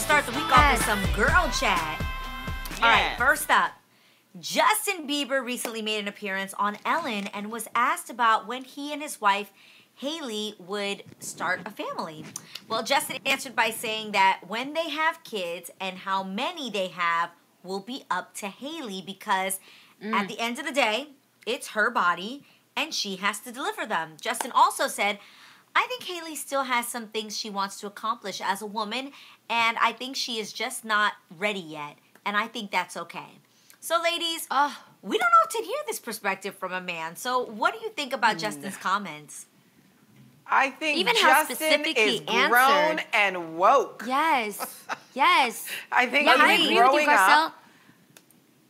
start the week off with some girl chat. All right, first up. Justin Bieber recently made an appearance on Ellen and was asked about when he and his wife, Hailey, would start a family. Well, Justin answered by saying that when they have kids and how many they have will be up to Hailey because at the end of the day, it's her body and she has to deliver them. Justin also said, I think Hailey still has some things she wants to accomplish as a woman, and I think she is just not ready yet, and I think that's okay. So, ladies, we don't often hear this perspective from a man. So, what do you think about Justin's comments? I think even how Justin specific is he grown answered. and woke. Yes. I think I he's agree with you, growing up. Garcelle.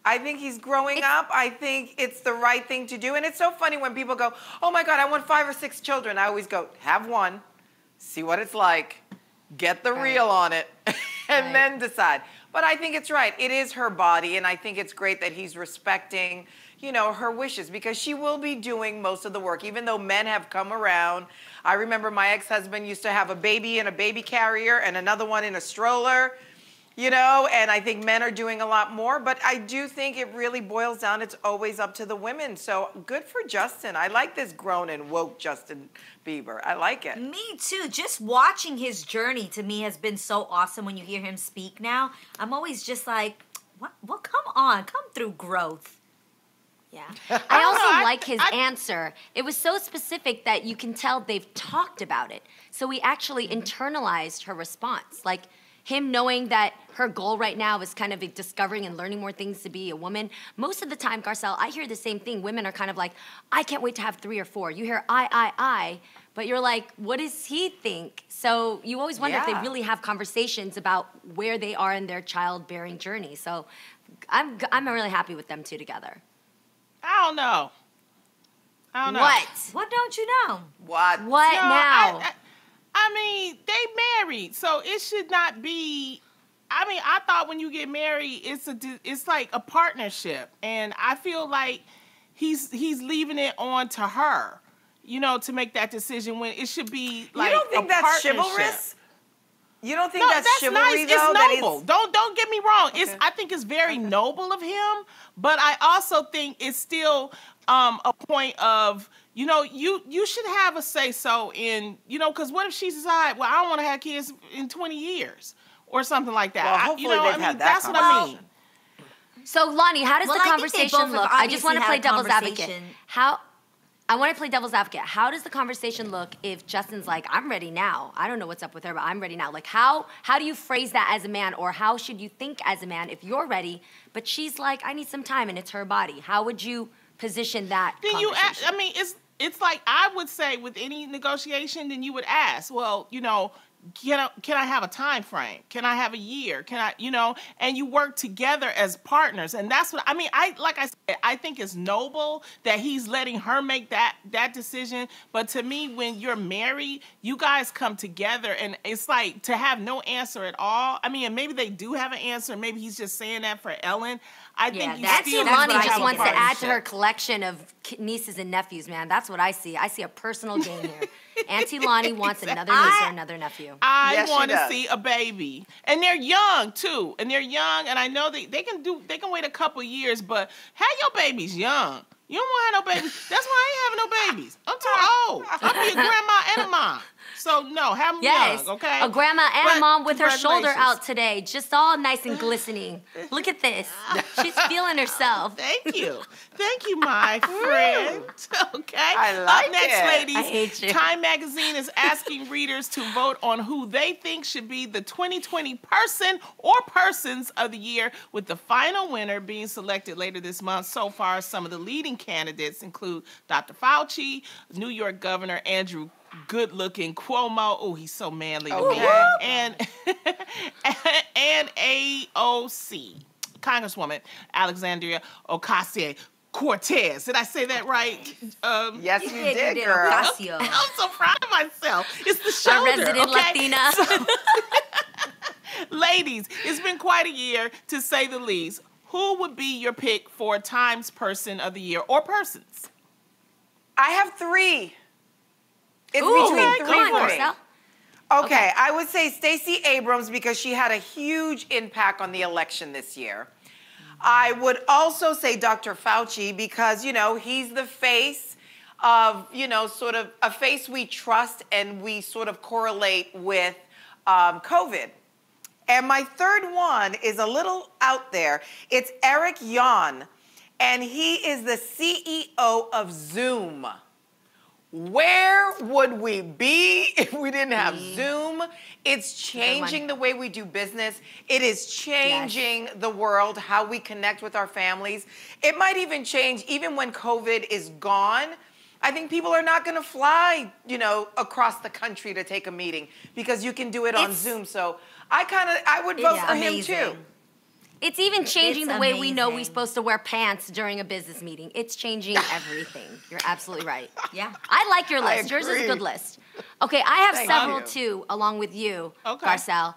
I think he's growing up. I think it's the right thing to do. And it's so funny when people go, oh my God, I want 5 or 6 children. I always go, have one, see what it's like, get the reel on it, and then decide. But I think it's right. It is her body, and I think it's great that he's respecting, you know, her wishes because she will be doing most of the work, even though men have come around. I remember my ex-husband used to have a baby in a baby carrier and another one in a stroller, you know, and I think men are doing a lot more, but I do think it really boils down, it's always up to the women. So good for Justin. I like this grown and woke Justin Bieber. I like it. Me too. Just watching his journey to me has been so awesome when you hear him speak now. I'm always just like, what? Well, come on. Come through growth. Yeah. I also like his answer. It was so specific that you can tell they've talked about it. So he actually internalized her response. Like, him knowing that her goal right now is kind of discovering and learning more things to be a woman. Most of the time, Garcelle, I hear the same thing. Women are kind of like, I can't wait to have 3 or 4. You hear I, but you're like, what does he think? So you always wonder if they really have conversations about where they are in their childbearing journey. So I'm really happy with them two together. I don't know. What? What don't you know? What No, now? I mean, they married, so it should not be. I mean, I thought when you get married, it's like a partnership, and I feel like he's leaving it on to her, you know, to make that decision when it should be like. You don't think that's chivalrous? You don't think that's chivalry nice. though? It's noble. Don't get me wrong. Okay. I think it's very noble of him, but I also think it's still a point of. You know, you should have a say-so in, you know, because what if she decides, well, I don't want to have kids in 20 years or something like that. Well, hopefully they've had that that's what I mean. So, Lonnie, how does the conversation look? I just want to play devil's advocate. I want to play devil's advocate. How does the conversation look if Justin's like, I'm ready now. I don't know what's up with her, but I'm ready now. Like, how do you phrase that as a man, or how should you think as a man if you're ready, but she's like, I need some time and it's her body? How would you position that conversation? I mean, it's like I would say with any negotiation, then you would ask, well, you know, can I have a time frame? Can I have a year? Can I, you know, and you work together as partners. And that's what, I mean, like I said, I think it's noble that he's letting her make that decision. But to me, when you're married, you guys come together and it's like to have no answer at all. I mean, and maybe they do have an answer. Maybe he's just saying that for Ellen. I think you still Lonnie just wants to add to her collection of nieces and nephews, man. That's what I see. I see a personal gain here. Auntie Lonnie wants another niece or another nephew. I want to see a baby. And they're young, too. And they're young, and I know they can wait a couple years, but have your babies young. You don't want to have no babies. That's why I ain't having no babies. I'm too old. I'll be a grandma and a mom. So, no, have them young, okay? A grandma and a mom with her shoulder out today. Just all nice and glistening. Look at this. She's feeling herself. Thank you. Thank you, my friend. Okay? I like Up next, it. ladies, I hate you. Time Magazine is asking readers to vote on who they think should be the 2020 person or persons of the year, with the final winner being selected later this month. So far, some of the leading candidates include Dr. Fauci, New York Governor Andrew good-looking Cuomo. Oh, he's so manly to me. And AOC, Congresswoman Alexandria Ocasio-Cortez. Did I say that right? Yes, you did, girl. Ocasio. I'm so proud of myself. It's the shoulder, A resident Latina. So, ladies, it's been quite a year, to say the least. Who would be your pick for Times Person of the Year or persons? I have 3. It's Ooh, between 3 come on, for me. Marcel. Okay, I would say Stacey Abrams because she had a huge impact on the election this year. I would also say Dr. Fauci because, he's the face of, sort of a face we trust and we sort of correlate with COVID. And my third one is a little out there. It's Eric Yuan, and he is the CEO of Zoom. Where would we be if we didn't have Zoom? It's changing the way we do business. It is changing the world, how we connect with our families. It might even change, even when COVID is gone. I think people are not going to fly, across the country to take a meeting because you can do it on Zoom. So I would vote for him too. It's even changing the way we know we're supposed to wear pants during a business meeting. It's changing everything. You're absolutely right. Yeah. I like your list. Yours is a good list. Okay, I have several too, along with you, Garcelle.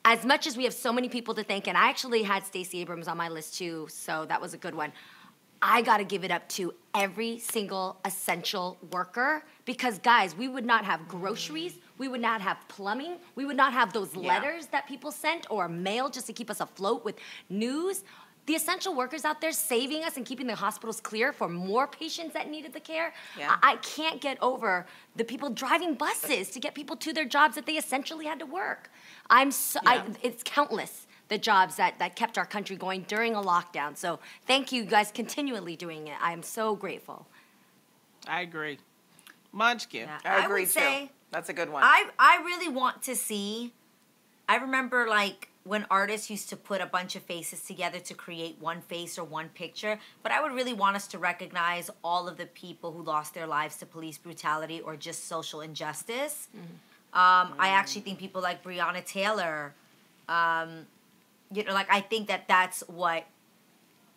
As much as we have so many people to thank, and I actually had Stacey Abrams on my list too, so that was a good one. I got to give it up to every single essential worker because, guys, we would not have groceries. We would not have plumbing. We would not have those letters that people sent or mail just to keep us afloat with news. The essential workers out there saving us and keeping the hospitals clear for more patients that needed the care. Yeah. I can't get over the people driving buses to get people to their jobs that they essentially had to work. It's countless. The jobs that kept our country going during a lockdown. So thank you guys continually doing it. I am so grateful. I agree. Munchkin. Yeah, I agree too. That's a good one. I really want to see, I remember when artists used to put a bunch of faces together to create one face or one picture, but I would really want us to recognize all of the people who lost their lives to police brutality or just social injustice. I actually think people like Breonna Taylor, I think that's what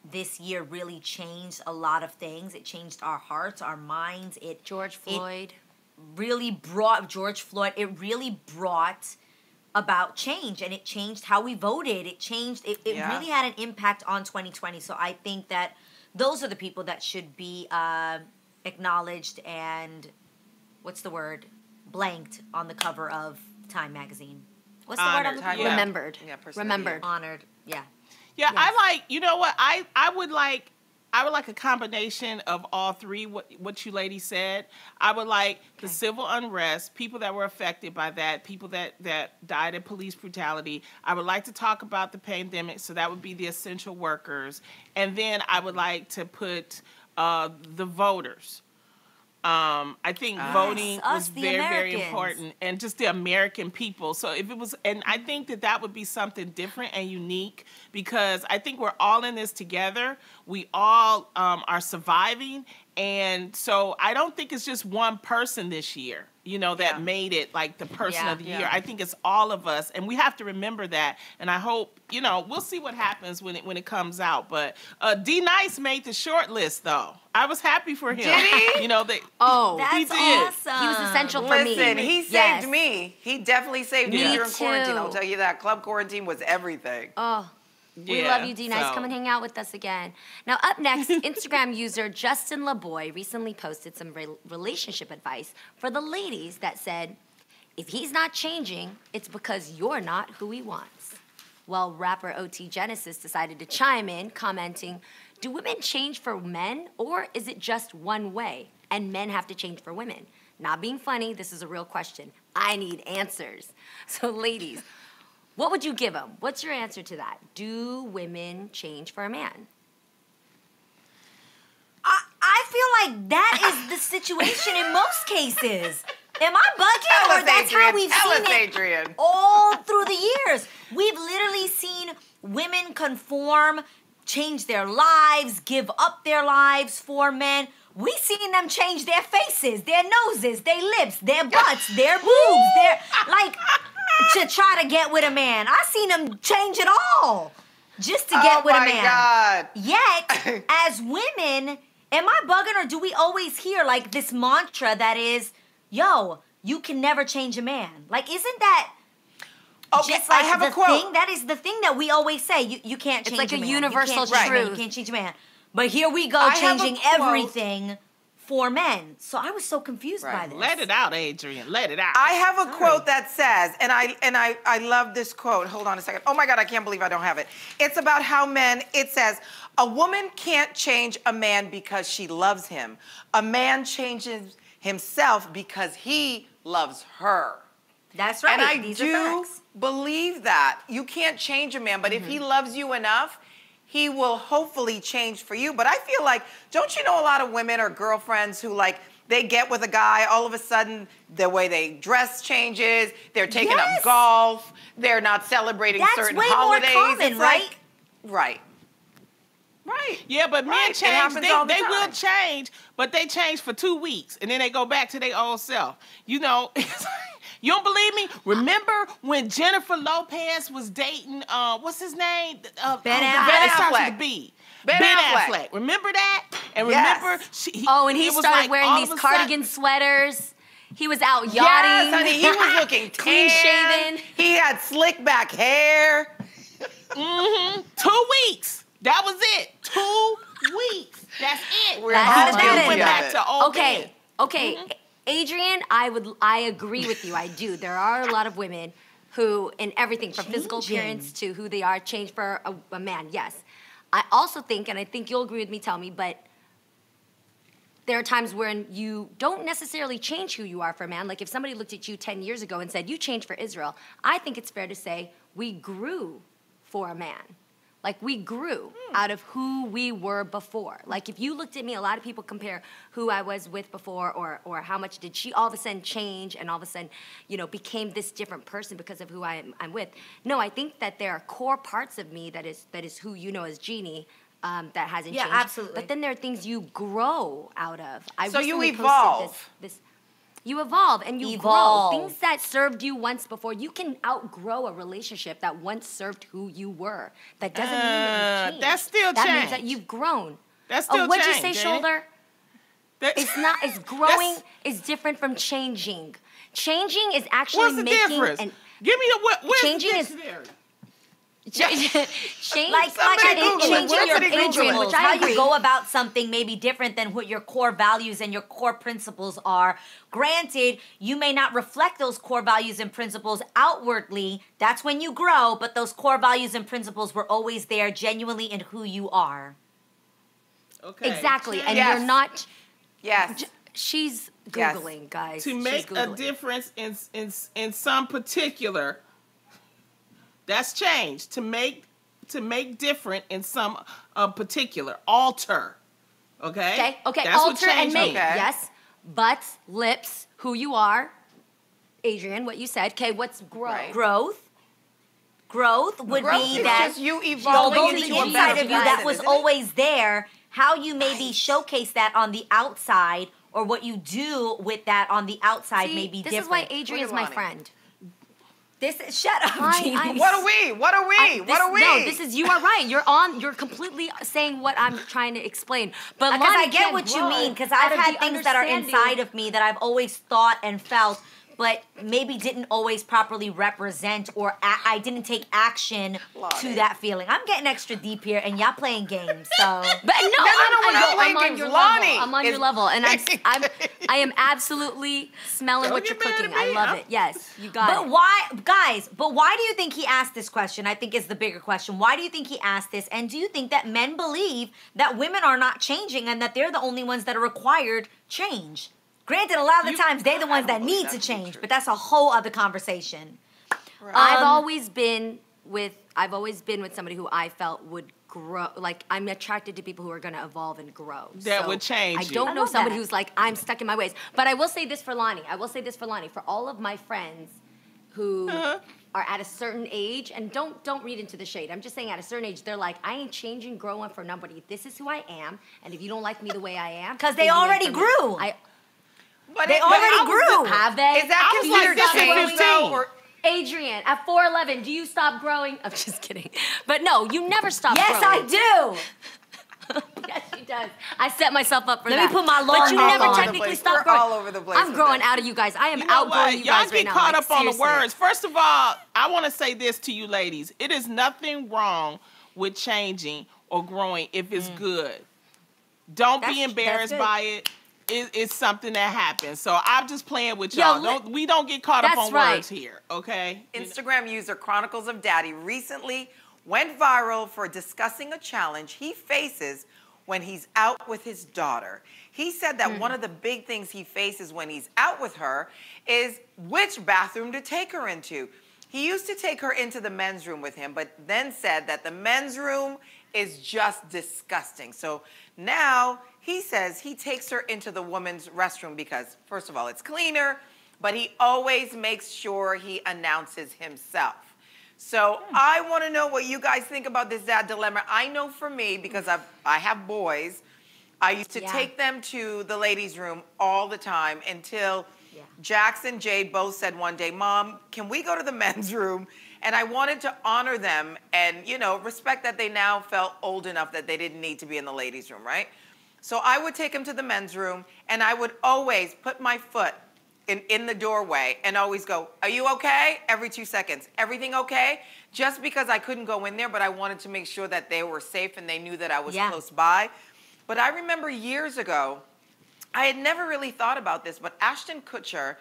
this year really changed a lot of things. It changed our hearts, our minds. George Floyd. It really brought about change, and it changed how we voted. It changed, it really had an impact on 2020. So I think that those are the people that should be acknowledged and, blanked on the cover of Time magazine. What's the word I'm looking for? Remembered. Yeah, remembered. Honored. Yeah. Yes. Yeah, I would like a combination of all three, what you ladies said. I would like the civil unrest, people that were affected by that, people that died in police brutality. I would like to talk about the pandemic, so that would be the essential workers. And then I would like to put the voters. I think voting was very, very important, and just the American people. So if it was, and I think that would be something different and unique because I think we're all in this together. We all are surviving, and so I don't think it's just one person this year, that made it like the person of the year. I think it's all of us, and we have to remember that. And I hope, we'll see what happens when it comes out. But D Nice made the short list, though. I was happy for him. Did he? That's he did. awesome. He was essential for me. Listen, he saved me. He definitely saved me Me during quarantine. too. I'll tell you that. Club quarantine was everything. Oh, we love you, D Nice. Come and hang out with us again. Now, up next, Instagram user Justin LaBoy recently posted some relationship advice for the ladies that said, if he's not changing, it's because you're not who he wants. Well, rapper OT Genesis decided to chime in, commenting, do women change for men, or is it just one way, and men have to change for women? Not being funny, this is a real question. I need answers. So, ladies, what would you give him? What's your answer to that? Do women change for a man? I feel like that is the situation in most cases. Am I bugging, or that's how we've seen it all through the years? We've literally seen women conform, change their lives, give up their lives for men. We've seen them change their faces, their noses, their lips, their butts, their boobs, to try to get with a man. I've seen them change it all just to get with a man. God. Yet, as women, am I bugging, or do we always hear this mantra that is, yo, you can never change a man? Isn't that just I have a quote. thing? That is the thing that we always say. You can't change a man. It's like a universal truth. You can't change a man. But here we go, changing everything for men. So I was so confused by this. Let it out, Adrian. Let it out. I have a quote that says, and I love this quote. Hold on a second. Oh my God, I can't believe I don't have it. It's about how men, it says, a woman can't change a man because she loves him. A man changes himself because he loves her. That's right. And I These are do facts. believe that. You can't change a man, but if he loves you enough, he will hopefully change for you. But I feel like, don't you know a lot of women or girlfriends who like, they get with a guy, all of a sudden the way they dress changes, they're taking up golf, they're not celebrating certain holidays. That's way more common, right? Right. Yeah, but men change. happens all the They will time. change, but they change for 2 weeks, and then they go back to their old self. You know, you don't believe me? Remember when Jennifer Lopez was dating, what's his name? Ben Affleck. It starts with a B. Ben Affleck. Remember that? And Yes. remember, and he it was started like wearing all these of a sudden- cardigan sweaters. He was out yachting. Yes, honey, he was looking clean tan. shaven. He had slick back hair. 2 weeks. That was it. 2 weeks. That's it. We're That's all about guilty it. of Went back it. to old Okay, Ben. okay. Adrian, I agree with you. I do. There are a lot of women who, in everything from physical Changing. appearance to who they are, change for a man. Yes. I also think, and I think you'll agree with me, tell me, but there are times when you don't necessarily change who you are for a man. Like if somebody looked at you 10 years ago and said, you changed for Israel, I think it's fair to say we grew for a man. Like we grew out of who we were before. Like if you looked at me, a lot of people compare who I was with before or how much did she all of a sudden change and all of a sudden, became this different person because of who I'm with. No, I think that there are core parts of me that is who you know as Jeannie that hasn't changed. Absolutely. But then there are things you grow out of. So you recently posted evolve. You evolve and you Evolve. grow. Things that served you once before, you can outgrow a relationship that once served who you were. That doesn't mean that you changed. That's still That change. means that you've grown. That's still what'd you change, say, ain't it? shoulder? That- It's not. It's growing is different from changing. Changing is actually What's the making difference? and Give me where's Changing the is- dictionary? change. Like Somebody I think Google it. changing Where's your the Google it? principles, Which I how agree. you go about something may be different than what your core values and your core principles are. Granted, you may not reflect those core values and principles outwardly. That's when you grow, but those core values and principles were always there genuinely in who you are. Okay. Exactly, and Yes. you're not. Yes. She's Yes. googling, guys. To She's make a Googling. difference in some particular, that's change. To make different in some particular, alter. Okay. Okay. That's what Alter and change make. means. Okay. Yes. Butts, lips, who you are. Adrian, what you said. Okay. What's grow? Right. Growth would Growth be is that just you although evolving the into a inside better of you that person, was isn't it? always there, how you maybe showcase that on the outside or what you do with that on the outside See, may be this different. is why Adrian is Look at my Lonnie. friend. Shut up, I- Jeannie. I- What are we? What are we? What are we? No, this is you are right. You're completely saying what I'm trying to explain. But Because I Lonnie get can't what you grow mean, because out I've of had the things that are understanding- inside of me that I've always thought and felt, but maybe didn't always properly represent or I didn't take action Love to it. that feeling. I'm getting extra deep here, and y'all playing games, so... But no, we're not I'm playing on games. your Lonnie level. I'm on your is level, and playing I am absolutely smelling Don't what you're get mad cooking. at I me. love it. Yes, you got But it. why, guys, why do you think he asked this question? I think is the bigger question. Why do you think he asked this? And do you think that men believe that women are not changing and that they're the only ones that are required change? Granted, a lot of the times they're the ones that need to change, but that's a whole other conversation. I've always been with somebody who I felt would grow. Like I'm attracted to people who are going to evolve and grow. That would change I you. don't I know love somebody that. who's like I'm stuck in my ways. But I will say this for Lonnie. For all of my friends who are at a certain age, and don't read into the shade. I'm just saying at a certain age, they're like, I ain't changing, growing for nobody. This is who I am, and if you don't like me the way I am, 'Cause they then you ain't already for me. grew. But They it- already but I was- grew. Have they? Is that I was like considered this at change 15. though? Or Adrian, at 4'11", do you stop growing? I'm just kidding. But no, you never stop Yes, growing. I do. Yes, she does. I set myself up for Let me that. put my long But you hat never on. technically We're stop growing. all over the place I'm with growing that. out of you guys. I am You know outgrowing what? you Y'all guys get right now. caught like, up on the seriously. words. First of all, I want to say this to you ladies. It is nothing wrong with changing or growing if it's good. Don't be That's embarrassed good. by it. it's something that happens. So I'm just playing with y'all. We don't get caught up on words here, okay? Instagram user Chronicles of Daddy recently went viral for discussing a challenge he faces when he's out with his daughter. He said that one of the big things he faces when he's out with her is which bathroom to take her into. He used to take her into the men's room with him, but then said that the men's room is just disgusting. So now he says he takes her into the women's restroom because, first of all, it's cleaner, but he always makes sure he announces himself. So I want to know what you guys think about this dad dilemma. I know for me, because I have boys, I used to take them to the ladies' room all the time until Jax and Jade both said one day, Mom, can we go to the men's room? And I wanted to honor them and, you know, respect that they now felt old enough that they didn't need to be in the ladies' room, right? So I would take them to the men's room, and I would always put my foot in the doorway and always go, are you okay? Every 2 seconds. Everything okay? Just because I couldn't go in there, but I wanted to make sure that they were safe and they knew that I was close by. But I remember years ago, I had never really thought about this, but Ashton Kutcher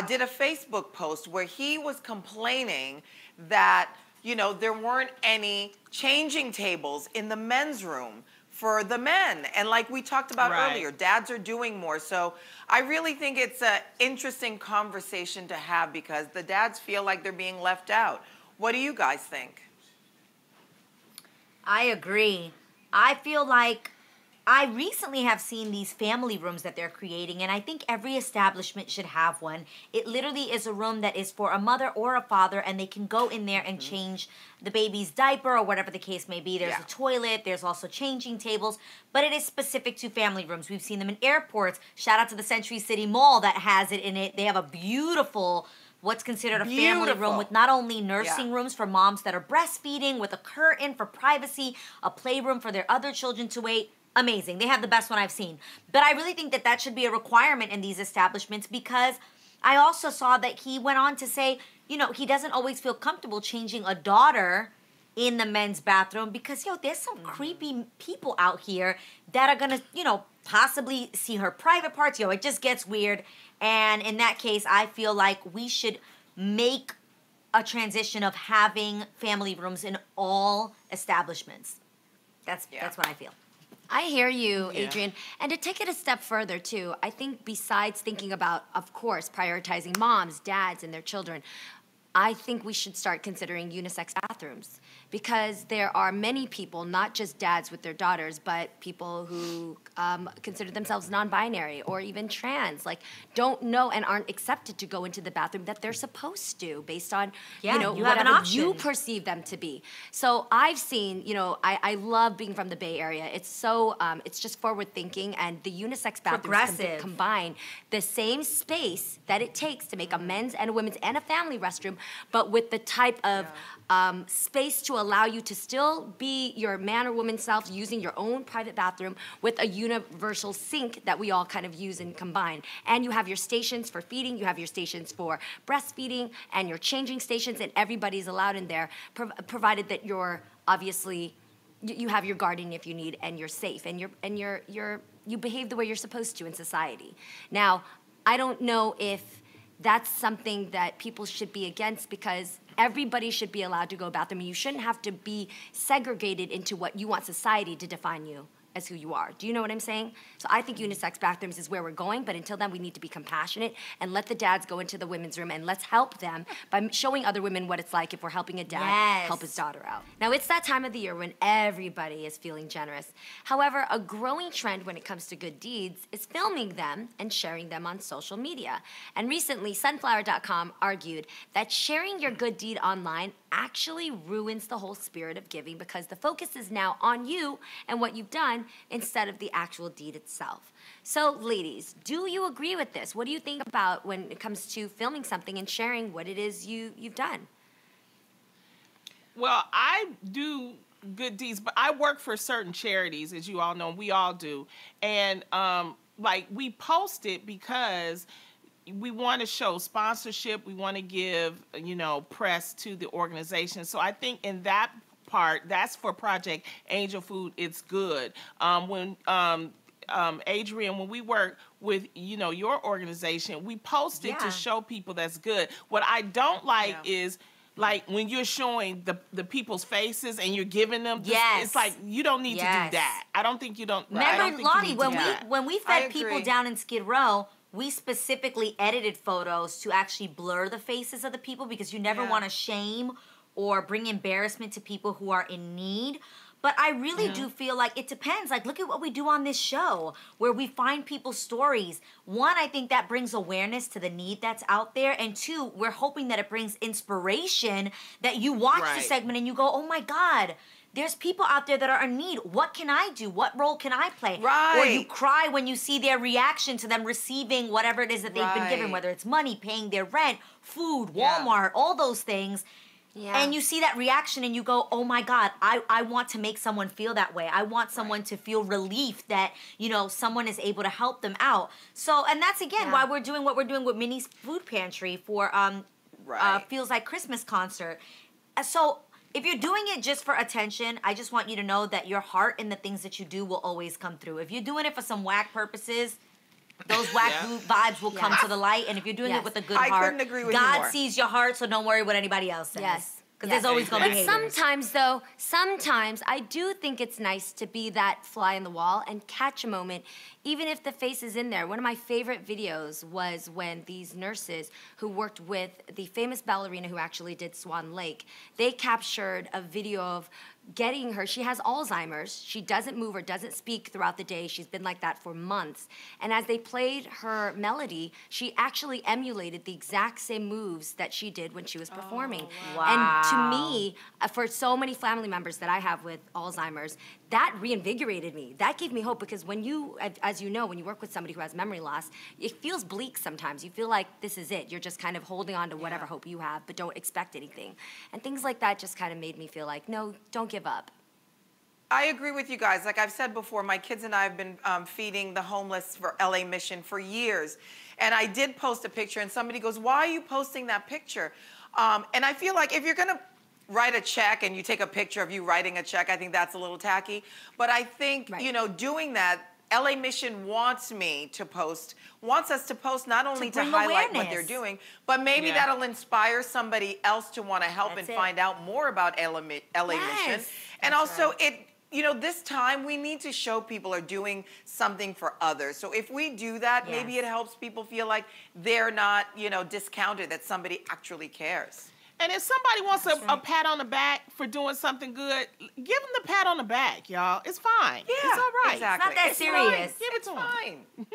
did a Facebook post where he was complaining that, you know, there weren't any changing tables in the men's room for the men. And like we talked about earlier, dads are doing more. So I really think it's an interesting conversation to have because the dads feel like they're being left out. What do you guys think? I agree. I feel like I recently have seen these family rooms that they're creating, and I think every establishment should have one. It literally is a room that is for a mother or a father, and they can go in there and change the baby's diaper or whatever the case may be. There's a toilet. There's also changing tables, but it is specific to family rooms. We've seen them in airports. Shout out to the Century City Mall that has it in it. They have a beautiful, what's considered a family room with not only nursing rooms for moms that are breastfeeding, with a curtain for privacy, a playroom for their other children to wait. Amazing. They have the best one I've seen. But I really think that that should be a requirement in these establishments because I also saw that he went on to say, you know, he doesn't always feel comfortable changing a daughter in the men's bathroom because, there's some creepy people out here that are going to, possibly see her private parts. It just gets weird. And in that case, I feel like we should make a transition of having family rooms in all establishments. That's what I feel. I hear you, Adrian. And to take it a step further, too, I think besides thinking about, of course, prioritizing moms, dads, and their children, I think we should start considering unisex bathrooms because there are many people, not just dads with their daughters, but people who consider themselves non-binary or even trans, like don't know and aren't accepted to go into the bathroom that they're supposed to based on, whatever you perceive them to be. So I've seen, I love being from the Bay Area. It's so, it's just forward thinking and the unisex bathrooms combine the same space that it takes to make a men's and a women's and a family restroom, but with the type of space to allow you to still be your man or woman self using your own private bathroom with a universal sink that we all kind of use and combine. And you have your stations for feeding, you have your stations for breastfeeding, and your changing stations, and everybody's allowed in there, provided that you're obviously, you have your guardian if you need, and you're safe, and you behave the way you're supposed to in society. Now, I don't know if that's something that people should be against because everybody should be allowed to go bathroom. You shouldn't have to be segregated into what you want society to define you as who you are. Do you know what I'm saying? So I think unisex bathrooms is where we're going, but until then we need to be compassionate and let the dads go into the women's room and let's help them by showing other women what it's like if we're helping a dad help his daughter out. Now it's that time of the year when everybody is feeling generous. However, a growing trend when it comes to good deeds is filming them and sharing them on social media. And recently, Sunflower.com argued that sharing your good deed online actually ruins the whole spirit of giving because the focus is now on you and what you've done instead of the actual deed itself. So, ladies, do you agree with this? What do you think about when it comes to filming something and sharing what it is you've done? Well, I do good deeds, but I work for certain charities, as you all know, we all do. And, we post it because we want to show sponsorship. We want to give, press to the organization. So I think in that part, that's for Project Angel Food. It's good. Adrian, when we work with, your organization, we post it to show people that's good. What I don't like is, like, when you're showing the people's faces and you're giving them this, it's like, you don't need to do that. I don't think you don't. Remember, Lonnie, when we fed agree. people down in Skid Row, we specifically edited photos to actually blur the faces of the people because you never want to shame or bring embarrassment to people who are in need. But I really do feel like it depends. Like, look at what we do on this show, where we find people's stories. One, I think that brings awareness to the need that's out there. And two, we're hoping that it brings inspiration, that you watch the segment and you go, oh my God, there's people out there that are in need. What can I do? What role can I play? Right. Or you cry when you see their reaction to them receiving whatever it is that they've been given, whether it's money, paying their rent, food, Walmart, all those things. Yeah. And you see that reaction and you go, oh my God, I want to make someone feel that way. I want someone to feel relief that, someone is able to help them out. So, and that's again why we're doing what we're doing with Minnie's Food Pantry for Feels Like Christmas concert. So, if you're doing it just for attention, I just want you to know that your heart and the things that you do will always come through. If you're doing it for some whack purposes, those whack vibes will come to the light. And if you're doing it with a good heart, I couldn't agree with you God more. sees your heart, so don't worry what anybody else says. Yes. Because there's always going to be haters. Sometimes I do think it's nice to be that fly in the wall and catch a moment, even if the face is in there. One of my favorite videos was when these nurses who worked with the famous ballerina who actually did Swan Lake, they captured a video of getting her. She has Alzheimer's. She doesn't move or doesn't speak throughout the day. She's been like that for months. And as they played her melody, she actually emulated the exact same moves that she did when she was performing. Wow. And to me, for so many family members that I have with Alzheimer's, that reinvigorated me. That gave me hope because when you, as you know, when you work with somebody who has memory loss, it feels bleak sometimes. You feel like this is it. You're just kind of holding on to whatever hope you have, but don't expect anything. And things like that just kind of made me feel like, no, don't give up. I agree with you guys. Like I've said before, my kids and I have been feeding the homeless for LA Mission for years. And I did post a picture and somebody goes, why are you posting that picture? And I feel like if you're going to write a check and you take a picture of you writing a check, I think that's a little tacky. But I think, doing that, LA Mission wants us to post not only to highlight what they're doing, but maybe that'll inspire somebody else to want to help and find out more about LA Mission. And also this time we need to show people are doing something for others. So if we do that, maybe it helps people feel like they're not, discounted, that somebody actually cares. And if somebody wants a pat on the back for doing something good, give them the pat on the back, y'all. It's fine. Yeah, it's all right. Exactly. It's not that serious. Give it to them. Fine.